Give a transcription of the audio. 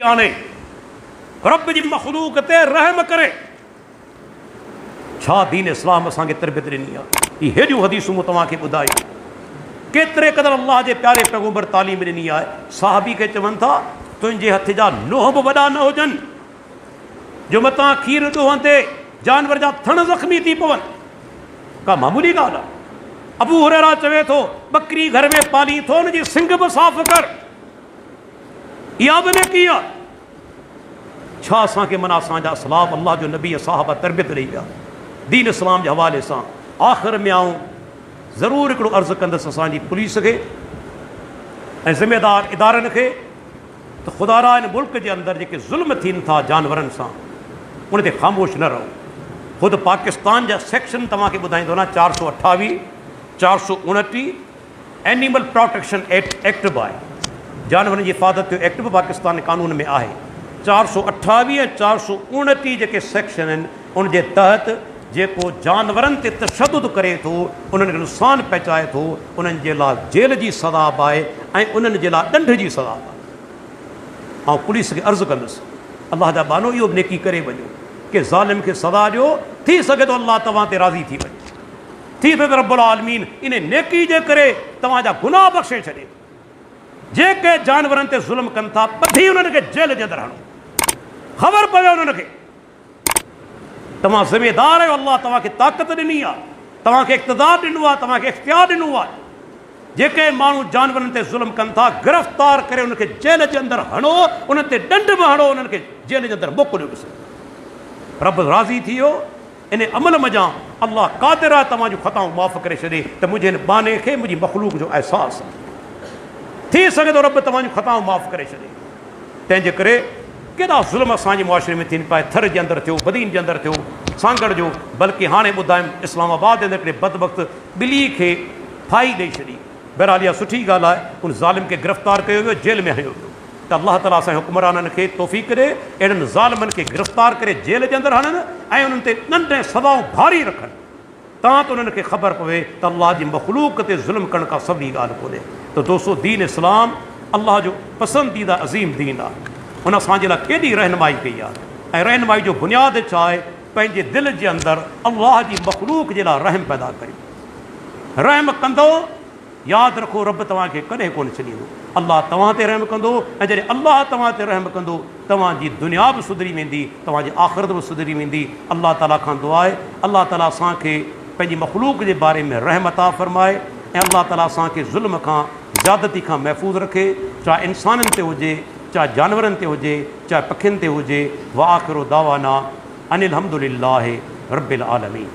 आने रब जी मखलूक ते रहम करे। छा दीन इस्लाम असांखे तरबियत ॾिनी आहे। ही हेॾियूं हदीसूं मूं तव्हांखे ॿुधाई। केतिरे क़दर अल्लाह जे प्यारे पैगंबर तालीम ॾिनी आहे। साहबी खे चवनि था तुंहिंजे हथ जा नोह बि वॾा न हुजनि जो मतां खीर ॾोहनि ते जानवर जा थण ज़ख़्मी थी पवनि, का मामूली ॻाल्हि आहे। अबू हुरैरा चवे थो बकरी घर में पाली थो हुनजी सिंग बि साफ़ कर, इहा बि न की आहे। छा असांखे माना असांजा असलाफ अल्लाह जो नबी साहबा तरबियत ॾेई विया दीन इस्लाम जे हवाले सां। आख़िर में आऊं ज़रूरु हिकिड़ो अर्ज़ु कंदुसि असांजी पुलिस खे ऐं ज़िम्मेदार इदारनि खे त ख़ुदा हिन मुल्क जे अंदरि जेके ज़ुल्म थियनि था जानवरनि सां उन ते ख़ामोश न रहो। ख़ुदि पाकिस्तान जा सेक्शन तव्हांखे ॿुधाईंदो न 428 429 एनिमल प्रोटेक्शन एक्ट बि आहे। जानवरनि जी हिफ़ाज़त जो एक्ट बि पाकिस्तान कानून में आहे। 428 ऐं 429 जेके सेक्शन आहिनि उन जे तहत जेको जानवरनि ते तशद्दुद करे थो, उन्हनि खे नुक़सानु पहुचाए थो, उन्हनि जे लाइ जेल जी सज़ा बि आहे ऐं उन्हनि जे लाइ ॾंढ जी सज़ा बि आहे। ऐं पुलिस खे अर्ज़ु कंदुसि अलाह जा बानो इहो बि नेकी करे वञो कि ज़ालिम खे सज़ा ॾियो। थी सघे थो अलाह तव्हां ते राज़ी थी वञे, थी सघे थो रब्बुल आलमीन इन नेकी जे करे तव्हांजा गुनाह बख़्शे छॾे। जेके जानवरनि ते ज़ुल्म कनि था ॿधी उन्हनि खे जेल जे अंदरि हणो, ख़बर पवे उन्हनि खे तव्हां ज़िम्मेदार आहियो। अलाह तव्हांखे ताक़त ॾिनी आहे, तव्हांखे इक़्तिदार ॾिनो आहे, तव्हांखे इख़्तियार ॾिनो आहे। जेके माण्हू जानवरनि ते ज़ुल्म कनि था गिरफ़्तार करे उनखे जेल जे अंदरि हणो, उन्हनि ते ॾंढ बि हणो, उन्हनि खे जेल जे अंदरि मोकिलियो। रब राज़ी थी वियो इन अमल मज़ा। अलाह क़ादिर आहे तव्हां जूं ख़ताऊं माफ़ करे छॾे त मुंहिंजे हिन बाने खे मुंहिंजी मख़लूक जो अहसासु आहे। थी सघे थो रब तव्हां जूं ख़ताऊं माफ़ करे छॾे। तंहिंजे करे केॾा ज़ुल्म असांजे मुआशिरे में थियनि पिया। थर जे अंदरि थियो, बदीन जे अंदरि थियो, सांगड़ जो, बल्कि हाणे ॿुधायूं इस्लामाबाद जे अंदरि हिकिड़े बदबख़्त ॿिली खे फाई ॾेई छॾी। बहरहाल इहा सुठी ॻाल्हि आहे, उन ज़ालिम खे गिरफ़्तार कयो वियो, जेल में हणियो वियो। त अलाह ताला असांजे हुक्मराननि खे तौफ़ीक़ ॾे अहिड़नि ज़ालिमनि खे गिरफ़्तार करे जेल जे अंदरि हणनि ऐं उन्हनि ते ॾंढ ऐं सज़ाऊं भारी रखनि तां त उन्हनि खे ख़बर पवे त अलाह जी मख़लूक ते ज़ुल्म करण खां सवली ॻाल्हि कोन्हे। त दोस्तो दीन इस्लाम अलाह जो पसंदीदा अज़ीम दीन आहे। उन असांजे लाइ केॾी रहनुमाई कई आहे ऐं रहनुमाई जो बुनियादु छा आहे? पंहिंजे दिलि जे अंदरि अलाह जी मख़लूक जे लाइ रहम पैदा करियो। रहम कंदो, यादि रखो रब तव्हांखे कॾहिं कोन छॾींदो। अलाह तव्हां ते रहम कंदो ऐं जॾहिं अलाह तव्हां ते रहम कंदो तव्हांजी दुनिया बि सुधरी वेंदी, तव्हांजी आख़िरत बि सुधरी वेंदी। अलाह ताला खां दुआ आहे अलाह ताला असांखे पंहिंजी मख़लूक जे बारे में रहम अता फ़रमाए ऐं अलाह ताला असांखे ज़ुल्म खां ज़्यादती खां महफ़ूज़ रखे, चाहे इंसाननि ते हुजे, चाहे जानवरनि ते हुजे, चाहे पखियुनि ते हुजे। व आख़िरु दावाना अनिल हम्दुलिल्लाहि रब्बिल आलमीन।